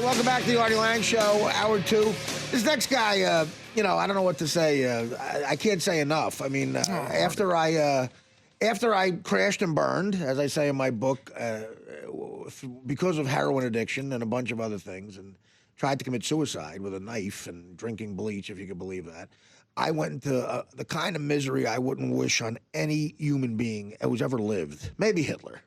welcome back to the Artie Lange Show, Hour 2. This next guy, I don't know what to say. I can't say enough. I mean, after I crashed and burned, as I say in my book, because of heroin addiction and a bunch of other things, and tried to commit suicide with a knife and drinking bleach, if you could believe that, I went into the kind of misery I wouldn't wish on any human being who's ever lived. Maybe Hitler.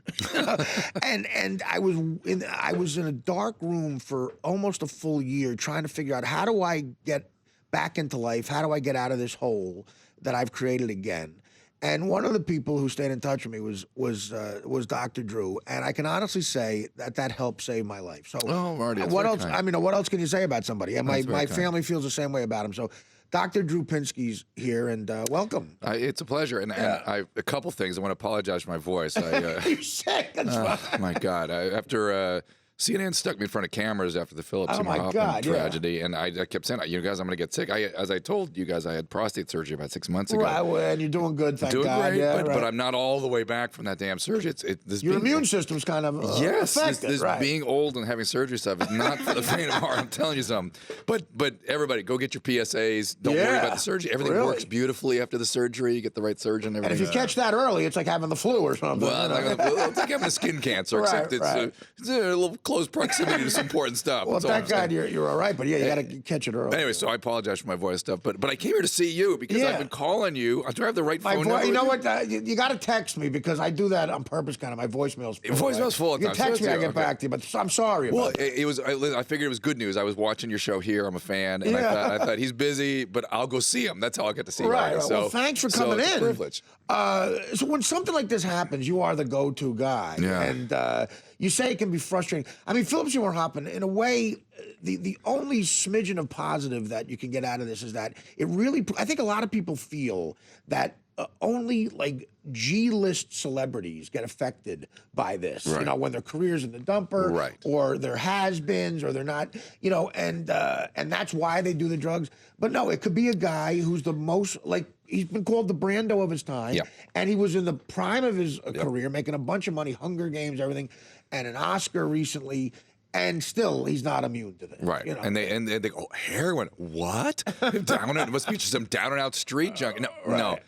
and I was in a dark room for almost a full year trying to figure out, how do I get back into life? How do I get out of this hole that I've created again? And one of the people who stayed in touch with me was Dr. Drew, and I can honestly say that helped save my life. So, Marty, what else? Kind. I mean, what else can you say about somebody? And my family feels the same way about him. So, Dr. Drew Pinsky's here, and welcome. It's a pleasure. And a couple things. I want to apologize for my voice. You're sick. That's fine. My God. After CNN stuck me in front of cameras after the Philip Seymour Hoffman tragedy, and I kept saying, you guys, I'm going to get sick. As I told you guys, I had prostate surgery about 6 months ago. Right, and you're doing good, thank God. Doing great, yeah, but I'm not all the way back from that damn surgery. Your immune system's kind of affected. This being old and having surgery stuff is not for the faint of heart. I'm telling you something. But everybody, go get your PSAs. Don't worry about the surgery. Everything works beautifully after the surgery. You get the right surgeon. Everything. And if you catch that early, it's like having the flu or something. Well, it's like having a skin cancer, except it's a little close proximity to some important stuff. Well, thank God you're all right, but you got to catch it early. Anyway, so I apologize for my voice stuff, but I came here to see you because I've been calling you. Do I have the right phone number? You know what? You got to text me because I do that on purpose. Kind of my voicemail's full. Voicemail's full. You text me, I get back to you. But I'm sorry. Well, I figured it was good news. I was watching your show here. I'm a fan, and I thought he's busy, but I'll go see him. That's how I'll get to see him. Right. So, well, thanks for coming in. It's a privilege. So when something like this happens, you are the go-to guy, and you say it can be frustrating. I mean, Philip Seymour Hoffman, in a way, the only smidgen of positive that you can get out of this is that it really, I think a lot of people feel that only like G-list celebrities get affected by this, when their career's in the dumper, or they're has-beens, or they're not, and that's why they do the drugs. But no, it could be a guy who's the most, he's been called the Brando of his time, and he was in the prime of his career, making a bunch of money, Hunger Games, everything, and an Oscar recently. And still, he's not immune to this. Right. And they go, heroin, what? It must be some down and out street junk. No.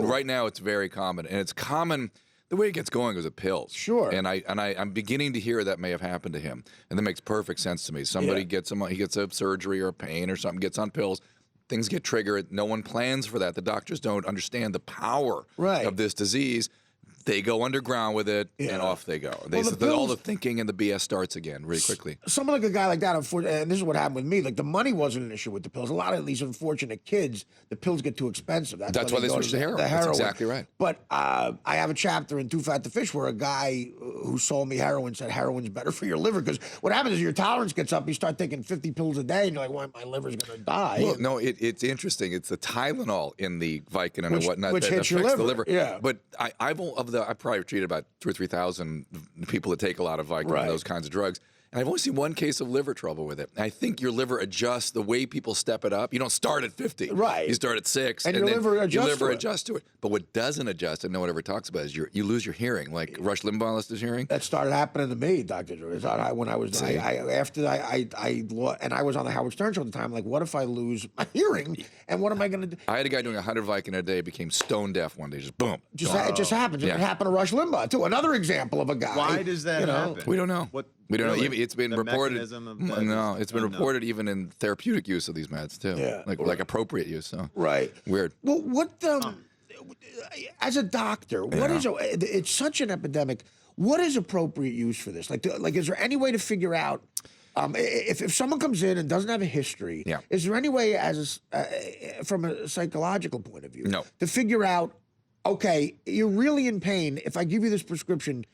Right now, it's very common. And it's common, the way it gets going is with pills. Sure. And I'm beginning to hear that may have happened to him. And that makes perfect sense to me. Somebody gets a surgery or a pain or something, gets on pills. Things get triggered. No one plans for that. The doctors don't understand the power of this disease. They go underground with it, and off they go. All the thinking and the BS starts again really quickly. Someone like a guy like that, and this is what happened with me, like the money wasn't an issue with the pills. A lot of these unfortunate kids, the pills get too expensive. That's why they switch to heroin. That's exactly right. But I have a chapter in Too Fat to Fish where a guy who sold me heroin said heroin's better for your liver, because what happens is your tolerance gets up, you start taking 50 pills a day, and you're like, well, my liver's going to die. Well, no, it's interesting. It's the Tylenol in the Vicodin and whatnot which that hits affects your the liver. Yeah. But I probably treated about 2,000 or 3,000 people that take a lot of Vicodin and those kinds of drugs. And I've only seen one case of liver trouble with it. And I think your liver adjusts the way people step it up. You don't start at 50. Right. You start at 6. And then your liver adjusts to it. But what doesn't adjust, and no one ever talks about, is you lose your hearing. Like Rush Limbaugh lost his hearing. That started happening to me, Dr. Drew. When I was, I was on the Howard Stern show at the time, like, what if I lose my hearing? And what am I going to do? I had a guy doing 100 Vicodin a day, became stone deaf one day. Just boom. It just happens. It happened to Rush Limbaugh, too. Another example of a guy. Why does that happen? We don't know. We don't know. It's been reported. It's been reported even in therapeutic use of these meds too. Yeah. Like appropriate use. So weird. Well, what as a doctor, what is it's such an epidemic. What is appropriate use for this? Like, is there any way to figure out? If someone comes in and doesn't have a history, is there any way, from a psychological point of view, to figure out? Okay, you're really in pain. If I give you this prescription,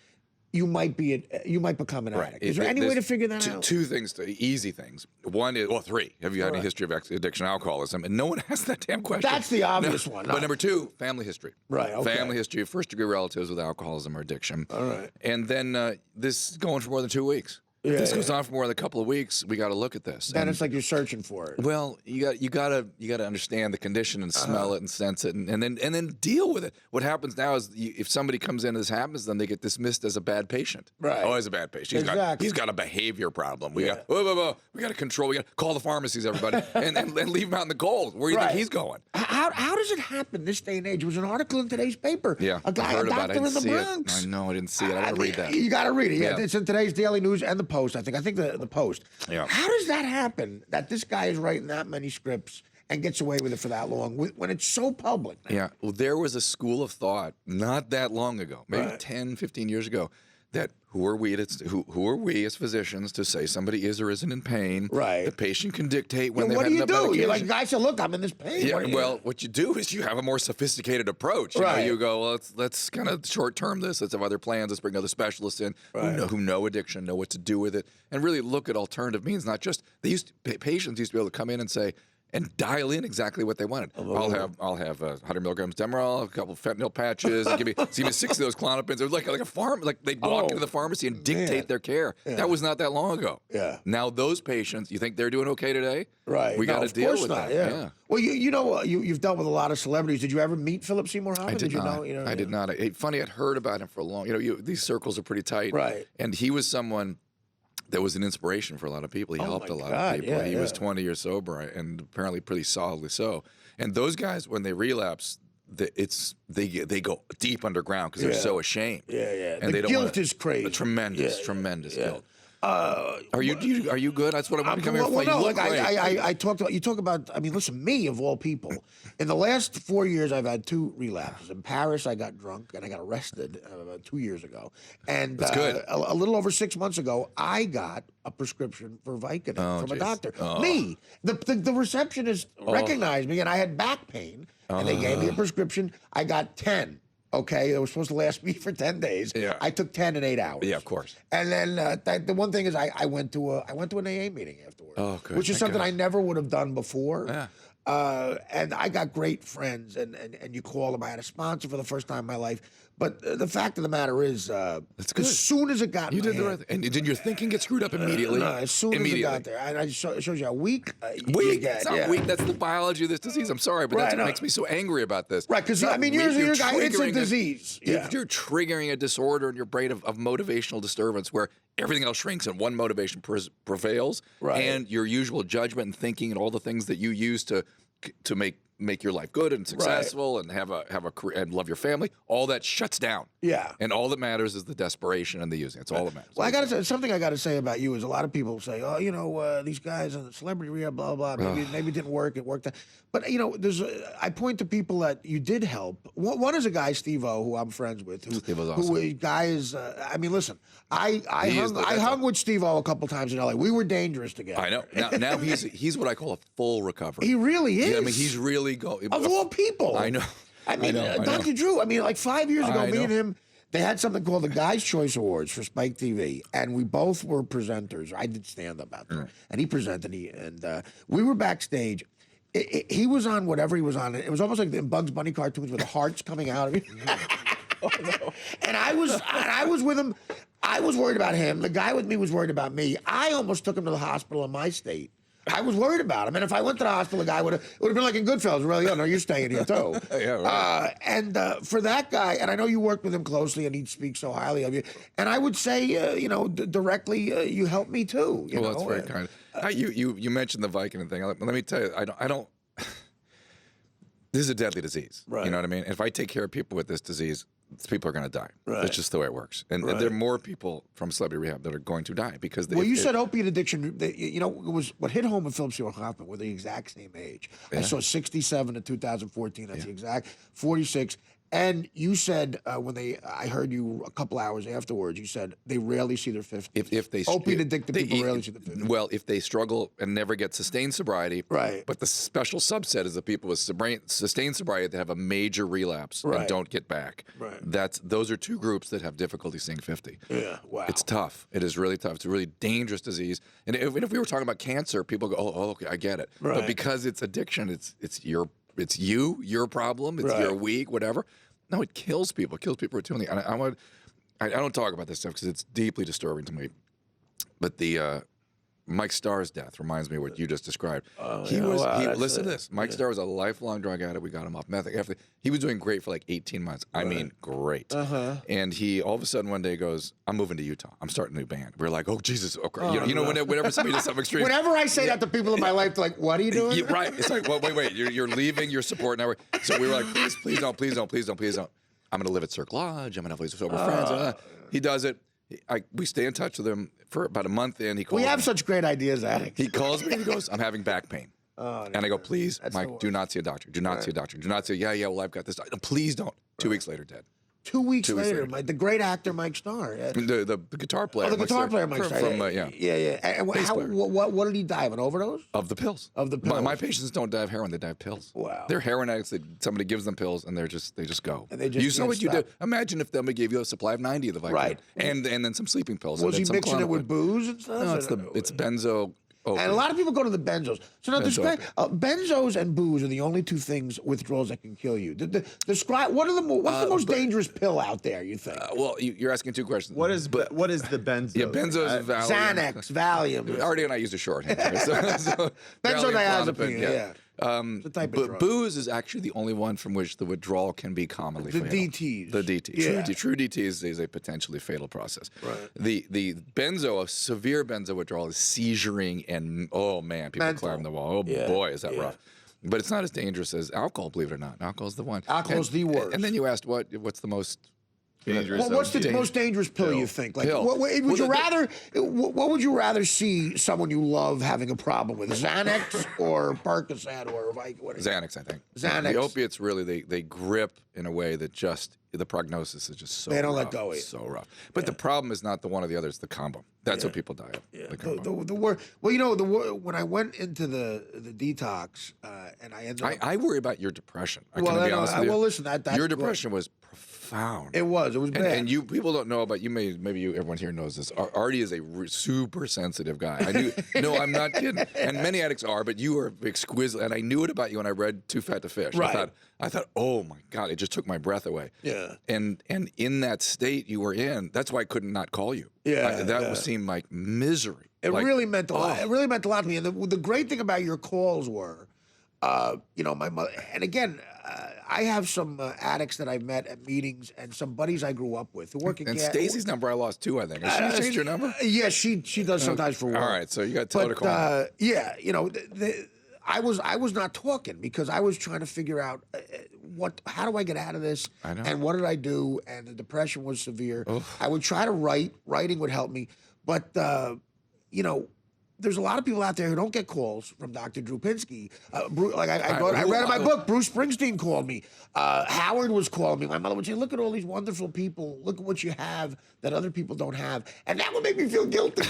you might become an addict. Is there any way to figure that out? Two things, easy things. One is, three. Have you had any history of addiction, alcoholism? And no one asks that damn question. That's the obvious one. But number two, family history. Right. Okay. Family history of first-degree relatives with alcoholism or addiction. All right. And then this is going for more than 2 weeks. If this goes on for more than a couple of weeks, we got to look at this. Then it's like you're searching for it. Well, you gotta understand the condition and smell it and sense it, and then deal with it. What happens now is if somebody comes in and this happens, then they get dismissed as a bad patient. Right. Oh, he's a bad patient. He's got a behavior problem. We got to control. We got to call the pharmacies, everybody, and leave him out in the cold. Where do you think he's going? How does it happen this day and age? There was an article in today's paper. Yeah, a doctor in the Bronx. I know, I didn't see it. I gotta read that. You got to read it. Yeah, it's in today's Daily News and the Post. I think the Post. Yeah. How does that happen? That this guy is writing that many scripts and gets away with it for that long when it's so public now? Yeah. Well, there was a school of thought not that long ago, maybe 10, 15 years ago, that who are we as physicians to say somebody is or isn't in pain? Right. The patient can dictate when they've what had do you enough do? medication. You're like, guy said, look, I'm in this pain. Yeah, what you do is you have a more sophisticated approach. You know, you go, well, let's kind of short-term this. Let's have other plans. Let's bring other specialists in who know addiction, know what to do with it, and really look at alternative means. Not just patients used to be able to come in and say and dial in exactly what they wanted. I'll have 100 milligrams Demerol, a couple of fentanyl patches, give me 6 of those Klonopins. It was like a farm, like they'd walk into the pharmacy and dictate their care. Yeah. That was not that long ago. Yeah. Now those patients, you think they're doing okay today? Right. We got to deal with that. Yeah. Well, you've dealt with a lot of celebrities. Did you ever meet Philip Seymour Hoffman? Did you not. know? I did not. Funny, I'd heard about him for a long. These circles are pretty tight. Right. And he was someone that was an inspiration for a lot of people. He helped a lot of people. He was 20 years sober and apparently pretty solidly so. And those guys, when they relapse, they go deep underground because they're so ashamed. Yeah. And the guilt is crazy. Tremendous guilt. Are you good? That's what I'm coming here for. No, like I talked about. You talk about. I mean, listen, me of all people. In the last 4 years, I've had 2 relapses. In Paris, I got drunk and I got arrested about 2 years ago. And that's good. A little over 6 months ago, I got a prescription for Vicodin from a doctor. Me, the receptionist recognized me, and I had back pain, and they gave me a prescription. I got 10. Okay, it was supposed to last me for 10 days. Yeah. I took 10 in 8 hours. Yeah, of course. And then the one thing is I went to an AA meeting afterwards, good. Which is something I never would have done before. Yeah. And I got great friends, and you call them. I had a sponsor for the first time in my life. But the fact of the matter is, that's good. As soon as it got you in my did the right thing. And did your thinking get screwed up immediately? No, as soon as it got there. And it shows you how weak you get. It's not weak. That's the biology of this disease. I'm sorry, but that's what makes me so angry about this. Right, because, I mean, you're a guy, it's a disease. You're triggering a disorder in your brain of motivational disturbance where everything else shrinks and one motivation prevails. Right. And your usual judgment and thinking and all the things that you use to make your life good and successful and have a career and love your family, all that shuts down. Yeah. And all that matters is the desperation and the using. It's all that matters. Well, something I got to say about you is a lot of people say, oh, these guys on the celebrity rehab, blah, blah, maybe it didn't work, it worked out. But, I point to people that you did help. One is a guy, Steve-O, who I'm friends with. Steve-O's awesome. I mean, listen, I hung with Steve-O a couple times in L.A. We were dangerous together. I know. Now he's what I call a full recovery. He really is. Yeah, I mean, he's really going. Of all people. I know. I mean, Dr. Drew, like 5 years ago, me and him, they had something called the Guys' Choice Awards for Spike TV, and we both were presenters. I did stand-up out there, and he presented, and we were backstage. He was on whatever he was on. It was almost like the Bugs Bunny cartoons with the hearts coming out of it. Oh, no. And I was with him. I was worried about him. The guy with me was worried about me. I almost took him to the hospital in my state. I was worried about him, and if I went to the hospital, the guy it would have been like in Goodfellas. Really, no, you're staying here too. Yeah, right. And for that guy, and I know you worked with him closely, and he'd speak so highly of you. And I would say, directly, you helped me too. Well, that's very kind. You mentioned the Vicodin thing. Let me tell you, I don't. This is a deadly disease. Right. You know what I mean? If I take care of people with this disease, people are going to die. Right. That's just the way it works. And there are more people from celebrity rehab that are going to die because they. Well, you said opiate addiction. It was what hit home with Philip Seymour Hoffman. We're the exact same age. Yeah. I saw 67 in 2014. That's the exact 46. And you said I heard you a couple hours afterwards. You said they rarely see their 50s. If they opiate addicted people rarely see their 50s. Well, if they struggle and never get sustained sobriety, right? But the special subset is the people with sustained sobriety that have a major relapse and don't get back. Right. Those are two groups that have difficulty seeing 50. Yeah. Wow. It's tough. It is really tough. It's a really dangerous disease. And if we were talking about cancer, people go, "Oh, okay, I get it." Right. But because it's addiction, it's your problem. It's your weak, whatever. No, it kills people. It kills people routinely. And I don't talk about this stuff because it's deeply disturbing to me. But the Mike Starr's death reminds me of what you just described. Listen to this. Mike Starr was a lifelong drug addict. We got him off meth. He was doing great for like 18 months. I mean, great. And he all of a sudden one day goes, I'm moving to Utah. I'm starting a new band. We're like, oh, Jesus. Okay. Whenever somebody does something extreme. Whenever I say that to people in my life, they're like, what are you doing? Yeah, right. It's like, well, wait. You're leaving your support network. So we were like, please don't. I'm going to live at Cirque Lodge. I'm going to have all these sober friends. He does it. We stay in touch with him for about a month in. We have such great ideas, addicts. He calls me and he goes, I'm having back pain. And I go, please, Mike, do not see a doctor. Do not see a doctor. Do not say, well, I've got this. Please don't. 2 weeks later, dead. 2 weeks later, the great actor Mike Starr. The guitar player. Oh, the guitar player Mike Starr. Yeah. And what did he die of? An overdose? Of the pills. Of the pills. My patients don't die of heroin; they die of pills. Wow. They're heroin addicts. Somebody gives them pills, and they just go. And they just you saw what you did. Imagine if somebody gave you a supply of 90 of the Vicodin, right? And then some sleeping pills. Was he mixing it with booze and stuff? No, it's benzo. And a lot of people go to the benzos. So now describe benzos and booze are the only two things withdrawals that can kill you. Describe what's the most dangerous pill out there? You think? Well, you're asking two questions. What is the benzo? Yeah, benzo is Valium. Xanax, Valium. Artie and I used a shorthand. Benzodiazepine. Yeah. The type of drug. Booze is actually the only one from which the withdrawal can be commonly fatal. DTs. The DT. Yeah. True DTs is a potentially fatal process. Right. The benzo, a severe benzo withdrawal is seizuring and, oh man, people climb the wall. Oh boy, is that rough. But it's not as dangerous as alcohol, believe it or not. Alcohol's the one. Alcohol's the worst. And then you asked what's the most dangerous. Well, what's the most dangerous pill you think? Like, what would you rather see someone you love having a problem with? Xanax or Percocet or what? Xanax, I think. Xanax. The opiates really they grip in a way that just the prognosis is just so rough. They don't let go of you. So rough. But the problem is not the one or the other; it's the combo. That's what people die of. Yeah. The combo. When I went into the detox and I ended up, I worry about your depression. Can I be honest with you? Well, listen, your depression was profound. It was bad. And people don't know about you. Maybe everyone here knows this. Artie is a super sensitive guy. I knew. No, I'm not kidding. And many addicts are, but you are exquisite. And I knew it about you when I read Too Fat to Fish. Right. I thought, oh my God, it just took my breath away. Yeah. And in that state you were in, that's why I couldn't not call you. Yeah. That seemed like misery. It really meant a lot. It really meant a lot to me. And the great thing about your calls were, my mother. And again, I have some addicts that I met at meetings and some buddies I grew up with who work at. And Stacy's number I lost too. I think. Has she changed your number? Yeah, she does sometimes for work. All right, so you got to tell her to call. Yeah, I was not talking because I was trying to figure out how do I get out of this, I know. And what did I do, and the depression was severe. I would try to write. Writing would help me, but there's a lot of people out there who don't get calls from Dr. Drew Pinsky. I read in my book, Bruce Springsteen called me. Howard was calling me. My mother would say, look at all these wonderful people. Look at what you have that other people don't have. And that would make me feel guilty.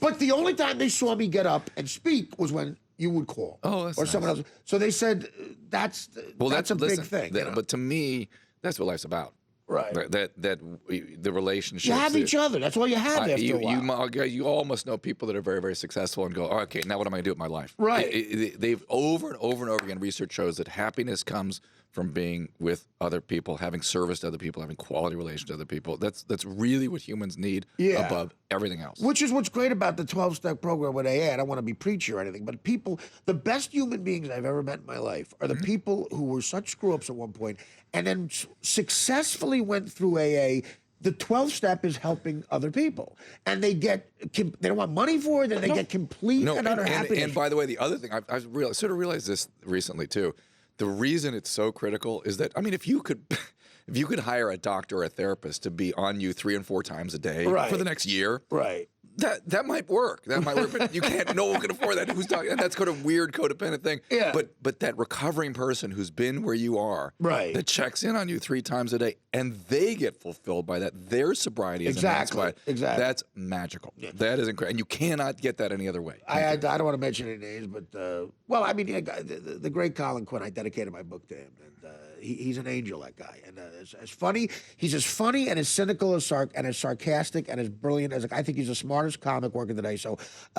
But the only time they saw me get up and speak was when you would call. That's or nice. someone else. So they said, that's a big thing. But to me, that's what life's about. Right. That the relationship. You have each other. That's all you have after a while. You all must know people that are very, very successful and go, okay, now what am I going to do with my life? Right. They've over and over and over again, research shows that happiness comes from being with other people, having service to other people, having quality relations to other people. That's really what humans need above everything else. Which is what's great about the 12-step program with AA. I don't want to be preachy or anything, but the best human beings I've ever met in my life are the people who were such screw-ups at one point and then successfully went through AA. The 12th step is helping other people, and they don't want money for it, and they get complete and utter happiness. And by the way, the other thing I've sort of realized this recently too. The reason it's so critical is that, I mean, if you could hire a doctor or a therapist to be on you 3 and 4 times a day for the next year, that might work. That might work, but you can't. No one can afford that. Who's talking? And that's kind of weird codependent thing. Yeah. But that recovering person who's been where you are, that checks in on you 3 times a day, and they get fulfilled by that. Their sobriety is enhanced by it. Exactly. That's magical. Yeah. That is incredible, and you cannot get that any other way. I don't want to mention any names, but the great Colin Quinn. I dedicated my book to him, and he's an angel. That guy, and as funny. He's as funny and as cynical as sarcastic and as brilliant as I think he's the smartest comic working today. So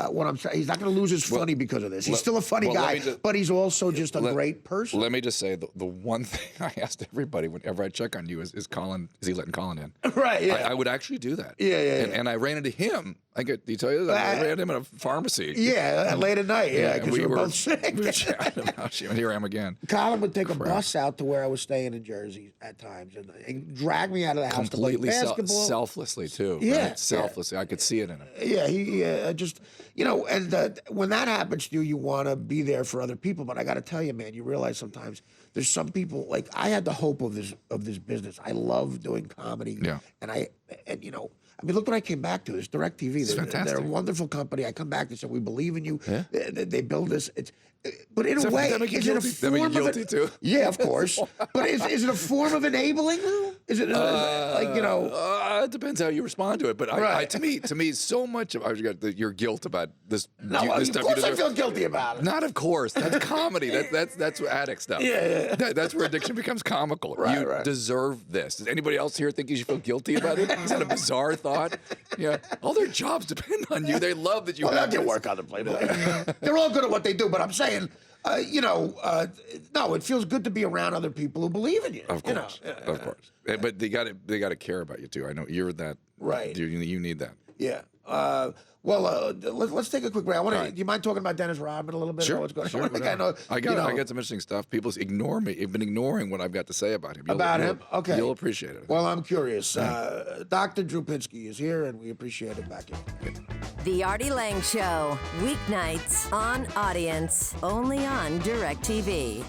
what I'm saying, he's not going to lose his funny because of this. He's still a funny guy, but he's also just a great person. Let me just say the one thing I asked everybody whenever I check on you is Colin. Is he letting Colin in? Right. Yeah. I would actually do that. Yeah. And I ran into him. I get. You tell you that I ran him in a pharmacy. Yeah, late at night. Yeah, because we were both sick. We were chatting about you, and here I am again. Colin would take a bus out to where I was staying in Jersey at times and drag me out of the house Completely to play basketball. selflessly too. Yeah, right? Selflessly. I could see it in him. Yeah, he just, and when that happens to you, you want to be there for other people. But I got to tell you, man, you realize sometimes there's some people, like I had the hope of this business. I love doing comedy. Yeah. I mean, look what I came back to. It's DirecTV. It's fantastic. They're a wonderful company. I come back and say, we believe in you. Yeah. They build this. But in a way, that make you is it a guilty? That make you form of guilty too? Yeah, of course. But is it a form of enabling though? Is it It depends how you respond to it. But Right. to me, so much of your guilt about this. No, this of stuff course you I deserve. feel guilty about it. Not of course. That's comedy. That's addict stuff. Yeah. That's where addiction becomes comical. Right, you right. deserve this. Does anybody else here think you should feel guilty about it? Is that a bizarre thought? Yeah. All their jobs depend on you. They love that you Well, have they'll this. get work on the plate. They're all good at what they do, but I'm saying, no, it feels good to be around other people who believe in you. Of course, of course. But they got to care about you too. I know you're that. Right. You need that. Yeah. Let's take a quick break. Do you mind talking about Dennis Rodman a little bit? Sure. What's going on? Sure, I think I know. I got some interesting stuff. People ignore me. You've been ignoring what I've got to say about him. Okay. You'll appreciate it. Well, I'm curious. Dr. Drew Pinsky is here, and we appreciate him back here. The Artie Lange Show, weeknights on Audience, only on DirecTV.